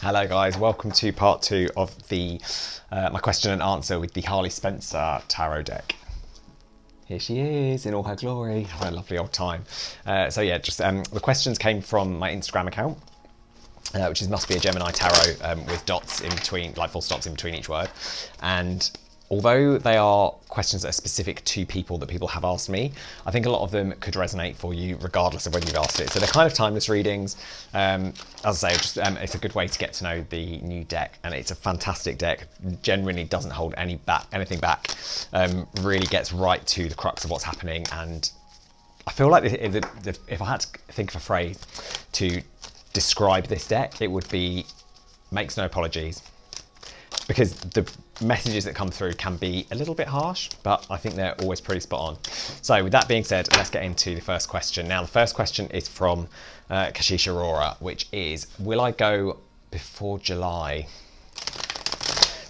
Hello guys, welcome to part 2 of the my question and answer with the Harley Spencer tarot deck. Here she is in all her glory. What a lovely old time. The questions came from my Instagram account, which must be a Gemini tarot with dots in between, like full stops in between each word. And although they are questions that are specific to people that people have asked me, I think a lot of them could resonate for you regardless of whether you've asked it. So they're kind of timeless readings. As I say, it's a good way to get to know the new deck, and it's a fantastic deck. Genuinely doesn't hold anything back. Really gets right to the crux of what's happening. And I feel like if I had to think of a phrase to describe this deck, it would be makes no apologies. Because the messages that come through can be a little bit harsh, but I think they're always pretty spot on. So with that being said, let's get into the first question. Now, the first question is from Kashish Aurora, which is, will I go before July?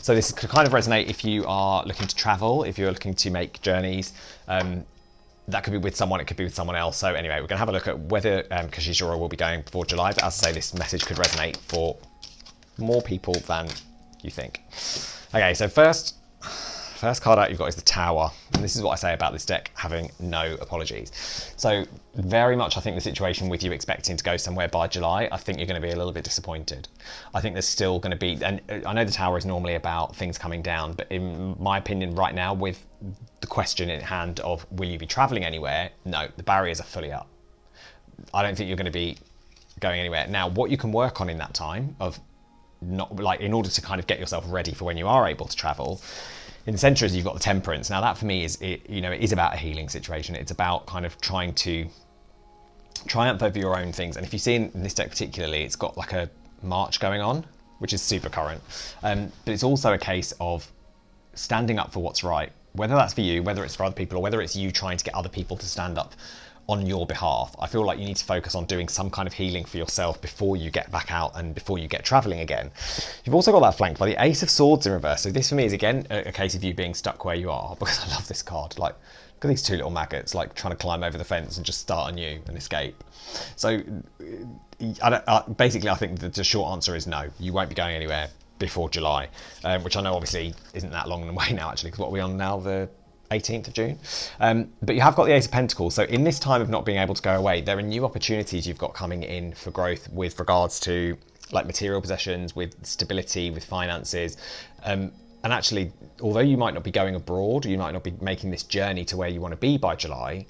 So this could kind of resonate if you are looking to travel, if you're looking to make journeys. That could be with someone, it could be with someone else. So anyway, we're going to have a look at whether Kashish Aurora will be going before July. But as I say, this message could resonate for more people than you think. Okay, so first card out you've got is the Tower, and this is what I say about this deck having no apologies. So very much I think the situation with you expecting to go somewhere by July, I think you're going to be a little bit disappointed. I think there's still going to be, and I know the Tower is normally about things coming down, but in my opinion right now, with the question in hand of will you be traveling anywhere, no, the barriers are fully up. I don't think you're going to be going anywhere. Now, what you can work on in that time of not like in order to kind of get yourself ready for when you are able to travel, in the centre is you've got the Temperance. Now that for me is it is about a healing situation. It's about kind of trying to triumph over your own things. And if you see in this deck particularly, it's got like a march going on, which is super current, but it's also a case of standing up for what's right, whether that's for you, whether it's for other people, or whether it's you trying to get other people to stand up on your behalf. I feel like you need to focus on doing some kind of healing for yourself before you get back out and before you get traveling again. You've also got that flanked by the Ace of Swords in reverse. So this for me is again a case of you being stuck where you are, because I love this card. Like, look at these two little maggots like trying to climb over the fence and just start anew and escape. So basically I think the short answer is no, you won't be going anywhere before July, which I know obviously isn't that long away now actually, because what are we on now, the 18th of June. But you have got the Ace of Pentacles. So in this time of not being able to go away, there are new opportunities you've got coming in for growth with regards to like material possessions, with stability, with finances. And actually, although you might not be going abroad, you might not be making this journey to where you want to be by July,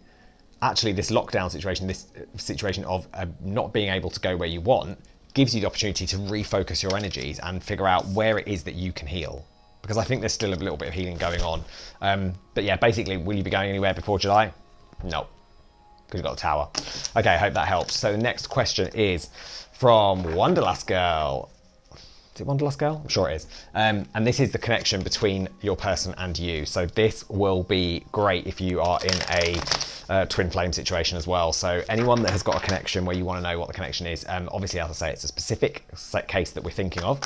actually this lockdown situation, this situation of not being able to go where you want, gives you the opportunity to refocus your energies and figure out where it is that you can heal. Because I think there's still a little bit of healing going on. But yeah, basically, will you be going anywhere before July? No, because you've got the Tower. Okay, I hope that helps. So the next question is from Wanderlust Girl. Is it Wanderlust Girl? I'm sure it is. And this is the connection between your person and you. So this will be great if you are in a twin flame situation as well. So anyone that has got a connection where you want to know what the connection is, obviously, as I say, it's a specific case that we're thinking of.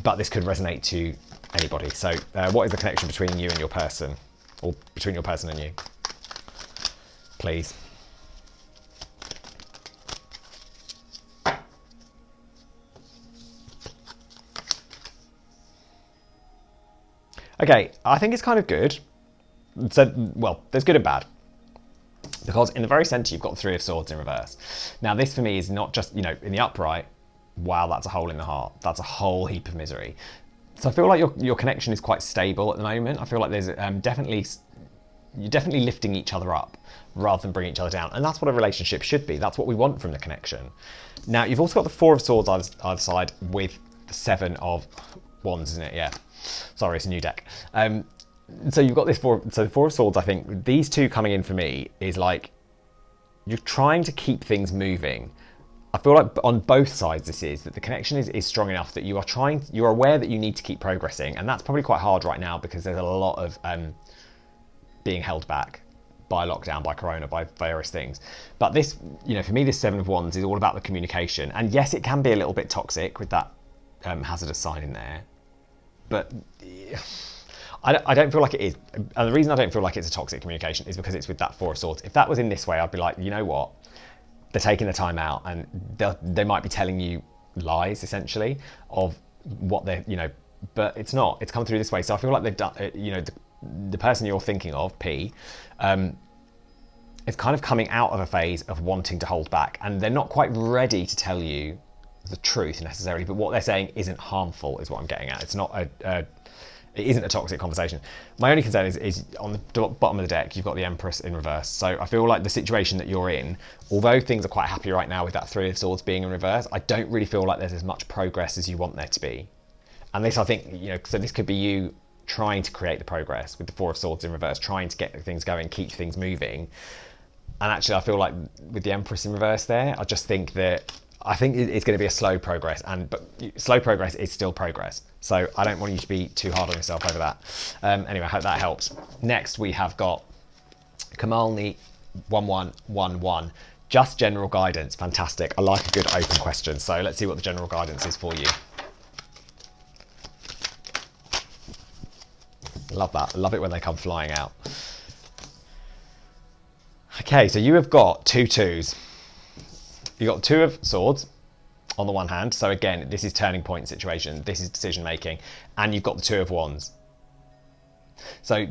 But this could resonate to anybody. So what is the connection between you and your person, or between your person and you? Please. Okay, I think it's kind of good. So, well, there's good and bad. Because in the very centre, you've got the Three of Swords in reverse. Now, this for me is not just, in the upright, wow, that's a hole in the heart. That's a whole heap of misery. So I feel like your connection is quite stable at the moment. I feel like there's you're definitely lifting each other up rather than bringing each other down. And that's what a relationship should be. That's what we want from the connection. Now, you've also got the Four of Swords either side with the Seven of Wands, isn't it? Yeah. Sorry, it's a new deck. So you've got this the Four of Swords, I think, these two coming in for me is like, you're trying to keep things moving. I feel like on both sides this is, that the connection is strong enough that you're aware that you need to keep progressing, and that's probably quite hard right now because there's a lot of being held back by lockdown, by corona, by various things. But this, for me, this Seven of Wands is all about the communication. And yes, it can be a little bit toxic with that hazardous sign in there, but I don't feel like it is. And the reason I don't feel like it's a toxic communication is because it's with that Four of Swords. If that was in this way, I'd be like, you know what? They're taking the time out, and they might be telling you lies essentially of what they're, but it's not. It's come through this way. So I feel like they've done, the person you're thinking of, P, is kind of coming out of a phase of wanting to hold back, and they're not quite ready to tell you the truth necessarily, but what they're saying isn't harmful is what I'm getting at. It's not it isn't a toxic conversation. My only concern is on the bottom of the deck, you've got the Empress in reverse. So I feel like the situation that you're in, although things are quite happy right now with that Three of Swords being in reverse, I don't really feel like there's as much progress as you want there to be. And this, I think, so this could be you trying to create the progress with the Four of Swords in reverse, trying to get things going, keep things moving. And actually, I feel like with the Empress in reverse there, I just think that it's going to be a slow progress, but slow progress is still progress. So I don't want you to be too hard on yourself over that. Anyway, I hope that helps. Next, we have got Kamalni 1111. Just general guidance. Fantastic. I like a good open question. So let's see what the general guidance is for you. Love that. Love it when they come flying out. Okay, so you have got two twos. You've got Two of Swords on the one hand. So again, this is turning point situation. This is decision making. And you've got the Two of Wands. So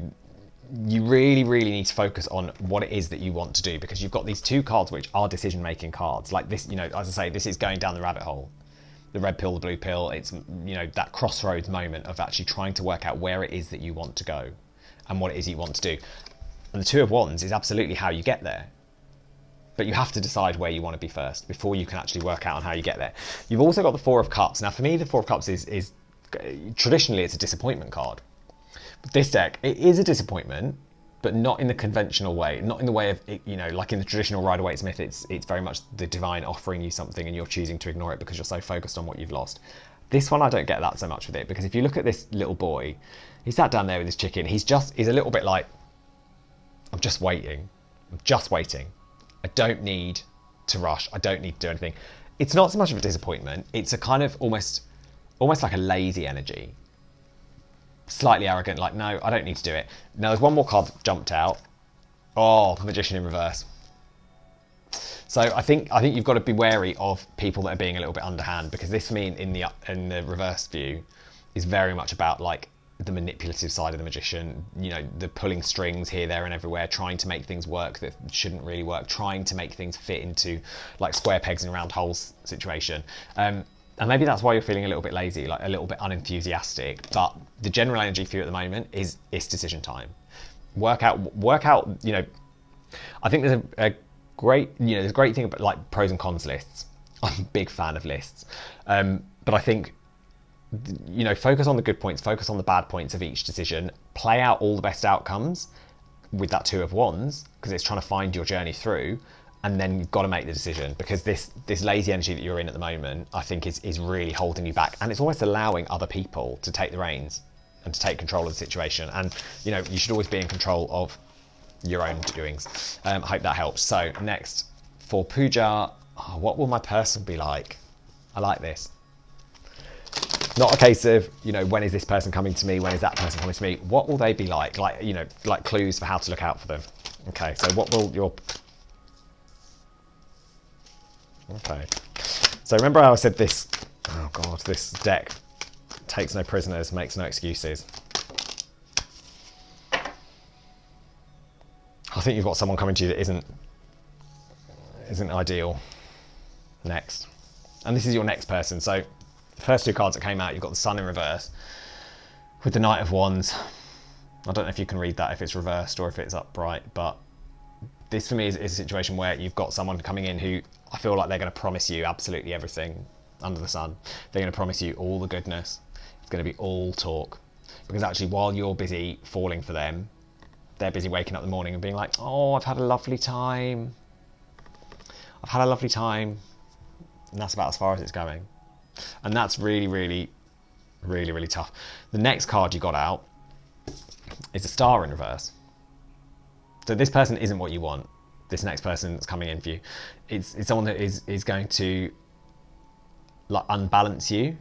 you really, really need to focus on what it is that you want to do, because you've got these two cards which are decision making cards. Like this, as I say, this is going down the rabbit hole. The red pill, the blue pill. It's, that crossroads moment of actually trying to work out where it is that you want to go and what it is you want to do. And the Two of Wands is absolutely how you get there. But you have to decide where you want to be first before you can actually work out on how you get there. You've also got the Four of Cups. Now, for me, the Four of Cups is traditionally it's a disappointment card. But this deck, it is a disappointment, but not in the conventional way. Not in the way of, like in the traditional Rider-Waite-Smith, it's very much the divine offering you something and you're choosing to ignore it because you're so focused on what you've lost. This one, I don't get that so much with it, because if you look at this little boy, he sat down there with his chicken. He's a little bit like, I'm just waiting. I'm just waiting. I don't need to rush. I don't need to do anything. It's not so much of a disappointment. It's a kind of almost like a lazy energy. Slightly arrogant, like, no, I don't need to do it. Now, there's one more card that jumped out. Oh, Magician in reverse. So I think you've got to be wary of people that are being a little bit underhand, because this, for me, in the reverse view, is very much about like the manipulative side of the magician, the pulling strings here, there and everywhere, trying to make things work that shouldn't really work, trying to make things fit into like square pegs and round holes situation. And maybe that's why you're feeling a little bit lazy, like a little bit unenthusiastic, but the general energy for you at the moment is it's decision time. Work out, I think there's a great, there's a great thing about like pros and cons lists. I'm a big fan of lists. But I think, focus on the good points, focus on the bad points of each decision, play out all the best outcomes with that Two of Wands, because it's trying to find your journey through, and then you've got to make the decision, because this lazy energy that you're in at the moment, I think is really holding you back, and it's almost allowing other people to take the reins and to take control of the situation. And, you should always be in control of your own doings. I hope that helps. So next, for Pooja, what will my person be like? I like this. Not a case of, when is this person coming to me? When is that person coming to me? What will they be like? Like clues for how to look out for them. Okay, so what will your... Okay. So remember how I said this, oh God, this deck takes no prisoners, makes no excuses. I think you've got someone coming to you that isn't ideal. Next. And this is your next person. So the first two cards that came out, you've got the Sun in reverse with the Knight of Wands. I don't know if you can read that, if it's reversed or if it's upright, but this for me is a situation where you've got someone coming in who I feel like they're going to promise you absolutely everything under the sun. They're going to promise you all the goodness. It's going to be all talk. Because actually, while you're busy falling for them, they're busy waking up in the morning and being like, oh, I've had a lovely time. I've had a lovely time. And that's about as far as it's going. And that's really, really, really, really tough. The next card you got out is a Star in reverse. So this person isn't what you want. This next person that's coming in for you, it's someone that is going to like unbalance you,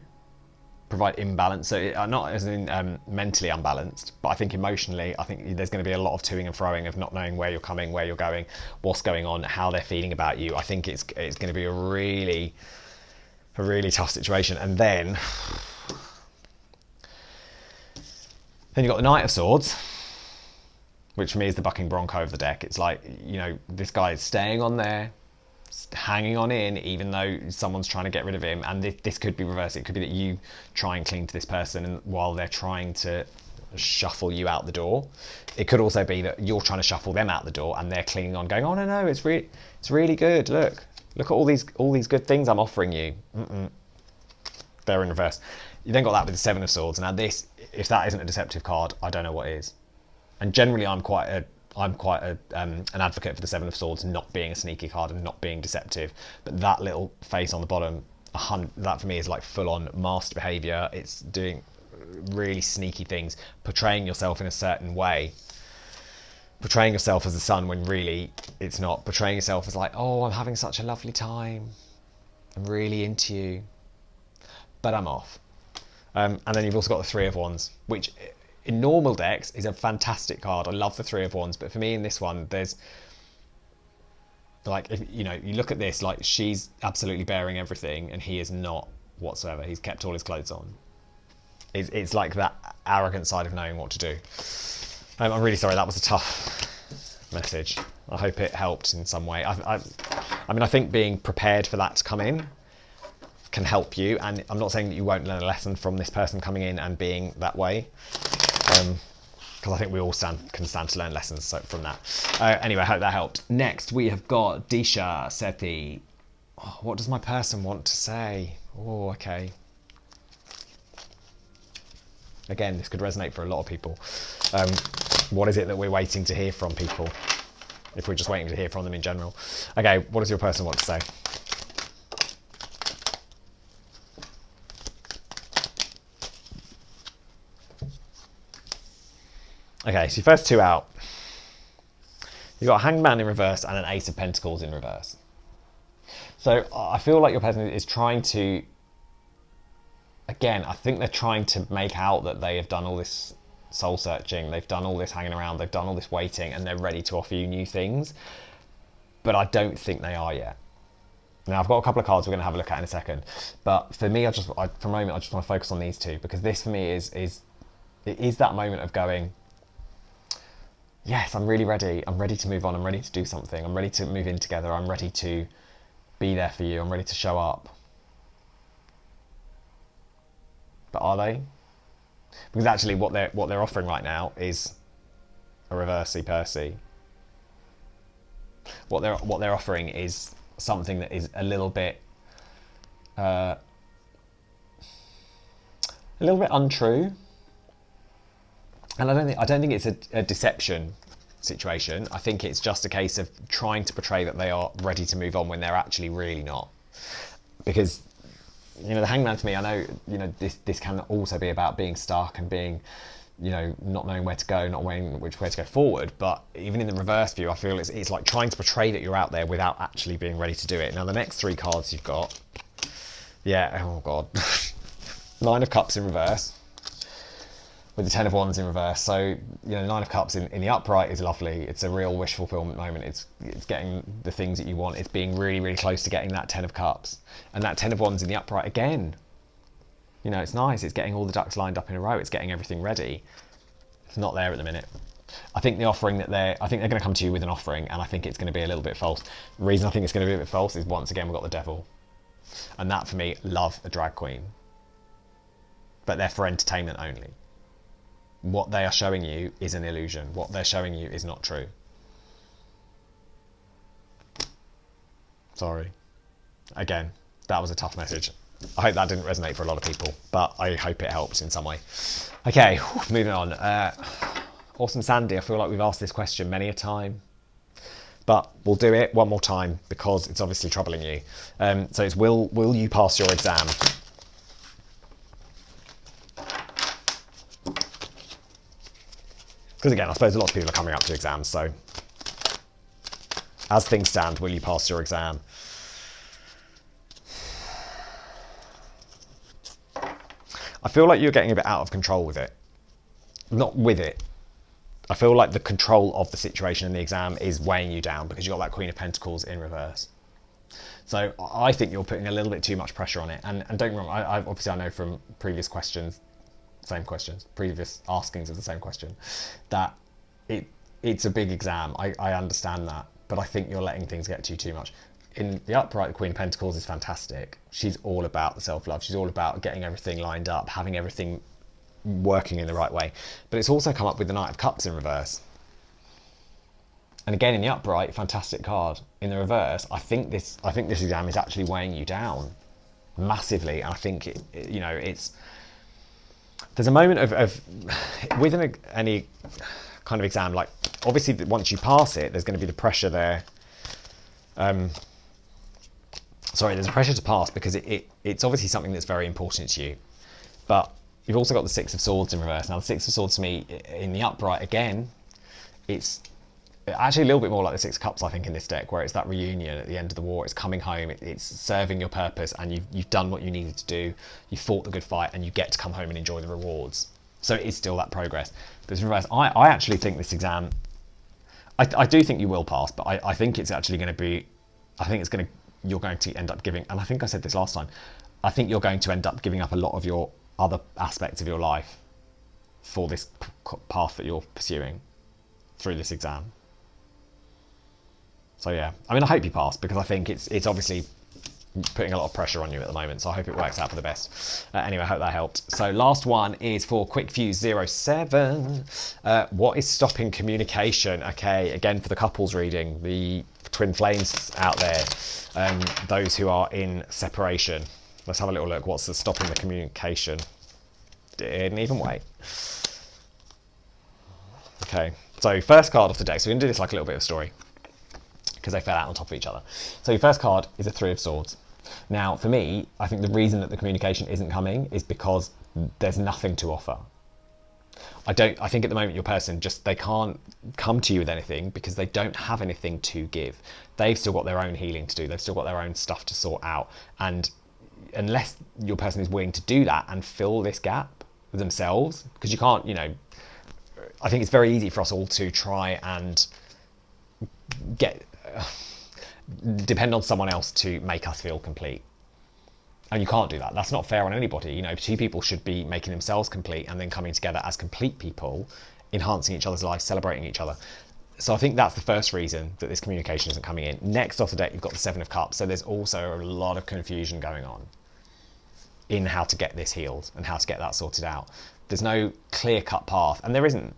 provide imbalance. So not as in mentally unbalanced, but I think emotionally, I think there's going to be a lot of toing and froing of not knowing where you're coming, where you're going, what's going on, how they're feeling about you. I think it's going to be a really a really tough situation. And then you've got the Knight of Swords, which for me is the bucking bronco of the deck. It's like, you know, this guy is staying on there, hanging on in, even though someone's trying to get rid of him. And this could be reversed. It could be that you try and cling to this person and while they're trying to shuffle you out the door. It could also be that you're trying to shuffle them out the door and they're clinging on, going, oh no, it's really good. Look at all these good things I'm offering you. They're in reverse. You then got that with the Seven of Swords. Now this, if that isn't a deceptive card, I don't know what is. And generally, I'm quite an advocate for the Seven of Swords not being a sneaky card and not being deceptive. But that little face on the bottom, that for me is like full-on master behaviour. It's doing really sneaky things, portraying yourself in a certain way, portraying yourself as the sun when really it's not, portraying yourself as like, oh, I'm having such a lovely time, I'm really into you, but I'm off. And then you've also got the Three of Wands, which in normal decks is a fantastic card. I love the Three of Wands, but for me in this one, there's like, if, you know, you look at this, like she's absolutely bearing everything and he is not whatsoever. He's kept all his clothes on. It's like that arrogant side of knowing what to do. I'm really sorry, that was a tough message. I hope it helped in some way. I mean, I think being prepared for that to come in can help you, and I'm not saying that you won't learn a lesson from this person coming in and being that way, because I think we all can stand to learn lessons from that. Anyway, I hope that helped. Next, we have got Disha Sethi. Oh, what does my person want to say? Oh, okay. Again, this could resonate for a lot of people. What is it that we're waiting to hear from people? If we're just waiting to hear from them in general. Okay, what does your person want to say? Okay, so your first two out. You've got a Hanged Man in reverse and an Ace of Pentacles in reverse. So I feel like your person is trying to, again, I think they're trying to make out that they have done all this soul searching, they've done all this hanging around, they've done all this waiting, and they're ready to offer you new things. But I don't think they are yet. Now, I've got a couple of cards we're going to have a look at in a second. But for me, for a moment, I just want to focus on these two, because this for me is that moment of going, yes, I'm really ready. I'm ready to move on. I'm ready to do something. I'm ready to move in together. I'm ready to be there for you. I'm ready to show up. But are they? Because actually what they're offering right now is a reversey Percy. What they're offering is something that is a little bit untrue. And I don't think it's a deception situation. I think it's just a case of trying to portray that they are ready to move on when they're actually really not. Because, you know, the Hangman for me, I know, you know, this can also be about being stuck and being, you know, not knowing where to go, not knowing which way to go forward. But even in the reverse view, I feel it's like trying to portray that you're out there without actually being ready to do it. Now, the next three cards you've got, yeah, oh God, Nine of Cups in reverse, with the Ten of Wands in reverse. So, you know, Nine of Cups in the upright is lovely. It's a real wish fulfillment moment. It's getting the things that you want. It's being really, really close to getting that Ten of Cups. And that Ten of Wands in the upright, again, you know, it's nice. It's getting all the ducks lined up in a row. It's getting everything ready. It's not there at the minute. I think the offering that I think they're going to come to you with an offering, and I think it's going to be a little bit false. The reason I think it's going to be a bit false is, once again, we've got the Devil. And that, for me, love a drag queen. But they're for entertainment only. What they are showing you is an illusion. What they're showing you is not true. Sorry. Again, that was a tough message. I hope that didn't resonate for a lot of people, but I hope it helps in some way. Okay, moving on. Awesome Sandy, I feel like we've asked this question many a time, but we'll do it one more time because it's obviously troubling you. So it's, will you pass your exam? Because again, I suppose a lot of people are coming up to exams, so as things stand, will you pass your exam? I feel like you're getting a bit out of control with it. Not with it. I feel like the control of the situation in the exam is weighing you down because you've got that Queen of Pentacles in reverse. So I think you're putting a little bit too much pressure on it. And don't get me wrong, I know from previous questions, previous askings of the same question, that it's a big exam. I understand that, but I think you're letting things get to you too much. In the upright, the Queen of Pentacles is fantastic. She's all about the self-love. She's all about getting everything lined up, having everything working in the right way. But it's also come up with the Knight of Cups in reverse. And again, in the upright, fantastic card. In the reverse, I think this exam is actually weighing you down massively. And I think there's a moment of with any kind of exam, like obviously once you pass it, there's going to be the pressure there. There's a pressure to pass because it's obviously something that's very important to you. But you've also got the Six of Swords in reverse. Now the Six of Swords to me in the upright, again, it's actually a little bit more like the Six of Cups, I think, in this deck, where it's that reunion at the end of the war. It's coming home, it's serving your purpose, and you've done what you needed to do. You fought the good fight, and you get to come home and enjoy the rewards. So it is still that progress. But in reverse, I actually think this exam, I do think you will pass, but I think it's actually going to be, you're going to end up giving, and I think I said this last time, I think you're going to end up giving up a lot of your other aspects of your life for this path that you're pursuing through this exam. So yeah, I mean, I hope you pass, because I think it's obviously putting a lot of pressure on you at the moment, so I hope it works out for the best. Anyway, I hope that helped. So last one is for Quick Fuse 07. What is stopping communication? Okay, again, for the couples reading, the twin flames out there, those who are in separation. Let's have a little look. What's stopping the communication? Didn't even wait. Okay, so first card off the deck. So we're going to do this like a little bit of a story, because they fell out on top of each other. So your first card is a Three of Swords. Now, for me, I think the reason that the communication isn't coming is because there's nothing to offer. I think at the moment your person they can't come to you with anything because they don't have anything to give. They've still got their own healing to do. They've still got their own stuff to sort out. And unless your person is willing to do that and fill this gap themselves, because you can't, I think it's very easy for us all to try and depend on someone else to make us feel complete. And you can't do that. That's not fair on anybody. Two people should be making themselves complete and then coming together as complete people, enhancing each other's lives, celebrating each other. So I think that's the first reason that this communication isn't coming in. Next off the deck, you've got the Seven of Cups. So there's also a lot of confusion going on in how to get this healed and how to get that sorted out. There's no clear-cut path, and there isn't.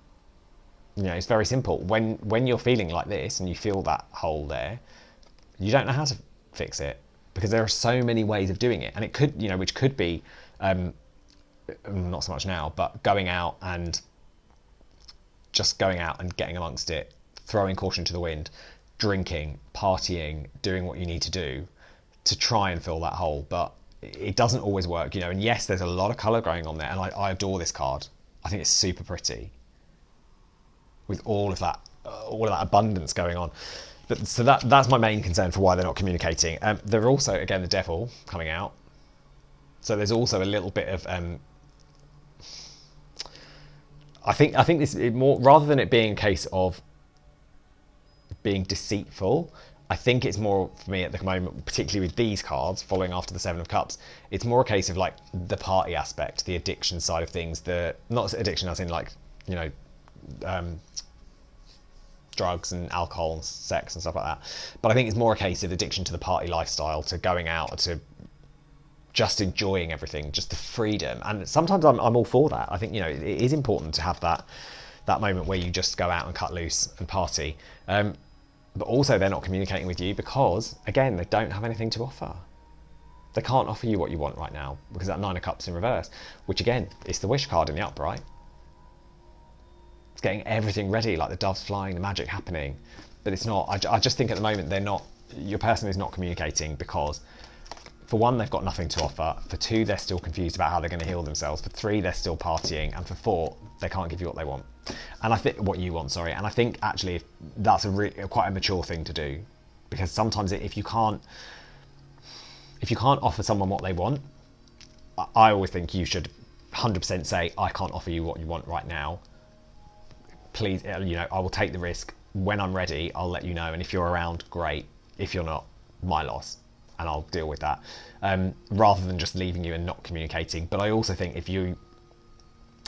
It's very simple. When you're feeling like this and you feel that hole there, you don't know how to fix it, because there are so many ways of doing it. And it could, which could be, not so much now, but going out and getting amongst it, throwing caution to the wind, drinking, partying, doing what you need to do to try and fill that hole. But it doesn't always work, and yes, there's a lot of colour going on there, and I adore this card. I think it's super pretty, with all of that abundance going on. But so that's my main concern for why they're not communicating. There are also, again, the Devil coming out. So there's also a little bit of I think this is more, rather than it being a case of being deceitful, I think it's more, for me at the moment, particularly with these cards following after the Seven of Cups, it's more a case of like the party aspect, the addiction side of things, not addiction as in like, drugs and alcohol and sex and stuff like that. But I think it's more a case of addiction to the party lifestyle, to going out, to just enjoying everything, just the freedom. And sometimes I'm all for that. I think, it is important to have that moment where you just go out and cut loose and party. But also they're not communicating with you because, again, they don't have anything to offer. They can't offer you what you want right now, because that Nine of Cups in reverse, which again, is the Wish card in the upright. It's getting everything ready, like the doves flying, the magic happening. But it's not. I just think at the moment your person is not communicating because, for one, they've got nothing to offer. For two, they're still confused about how they're going to heal themselves. For three, they're still partying. And for four, they can't give you what they want. And I think what you want, sorry. And I think actually that's quite a mature thing to do, because sometimes if you can't offer someone what they want, I always think you should 100% say, I can't offer you what you want right now. Please, I will take the risk. When I'm ready, I'll let you know. And if you're around, great. If you're not, my loss. and I'll deal with that, rather than just leaving you and not communicating. But I also think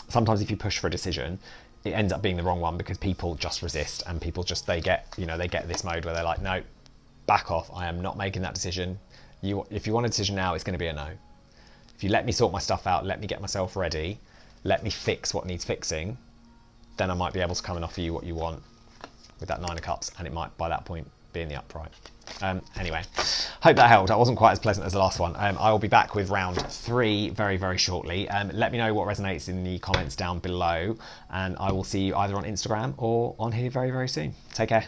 sometimes if you push for a decision, it ends up being the wrong one, because people just resist, and people just, they get this mode where they're like, no, back off, I am not making that decision. If you want a decision now, it's going to be a no. If you let me sort my stuff out, let me get myself ready, let me fix what needs fixing, then I might be able to come and offer you what you want with that 9 of Cups, and it might by that point be in the upright. Anyway, hope that helped. That wasn't quite as pleasant as the last one. I will be back with round 3 very, very shortly. Let me know what resonates in the comments down below, and I will see you either on Instagram or on here very, very soon. Take care.